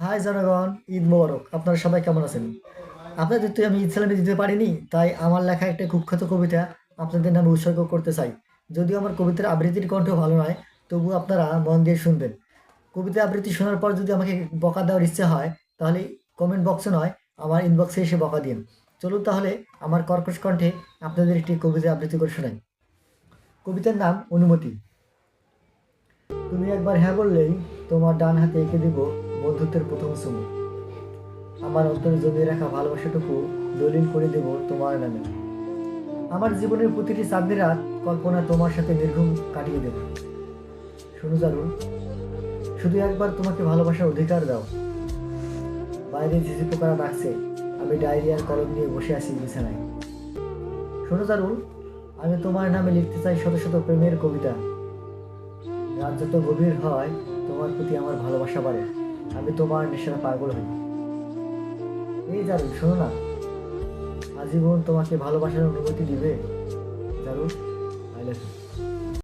High জনগণ, ঈদ মোবারক। আপনারা সবাই কেমন আছেন? আপনাদের তো আমি ঈদ সালামি দিতে পারিনি, তাই আমার লেখা একটা কুখ্যাত কবিতা আপনাদের নামে উৎসর্গ করতে চাই। যদিও আমার কবিতার আবৃত্তির কণ্ঠ ভালো নয়, তবুও আপনারা মন দিয়ে শুনবেন। কবিতা আবৃত্তি শোনার পর যদি আমাকে বকা দেওয়ার ইচ্ছে হয়, তাহলে কমেন্ট বক্সে নয়, আমার ইনবক্সে এসে বকা দিন। চলুন তাহলে আমার কর্কশ কণ্ঠে আপনাদের একটি কবিতা আবৃত্তি করে শোনাই। কবিতার নাম অনুমতি। তুমি একবার হ্যাঁ বললেই তোমার ডান হাতে এঁকে দিব বন্ধুত্বের প্রথম চুমু। আমার অন্তরে জমিয়ে রাখা ভালোবাসাটুকু দলিল করে দেব তোমার নামে। আমার জীবনের প্রতিটি চাঁদনি রাত কল্পনা তোমার সাথে নির্ঘুম কাটিয়ে দেব। শোনো জারুল, শুধু একবার তোমাকে ভালোবাসার অধিকার দাও। বাইরে ঝিঝি পোকারা ডাকছে, আমি ডায়রিয়ার কলম নিয়ে বসে আছি বিছানায়। শোনো জারুল, আমি তোমার নামে লিখতে চাই শত শত প্রেমের কবিতা। রাত যত গভীর হয়, তোমার প্রতি আমার ভালোবাসা বাড়ে। আমি তোমার নেশার পাগল হই। এই জারুল, শোনো না, আজীবন তোমাকে ভালোবাসার অনুমতি দিবে।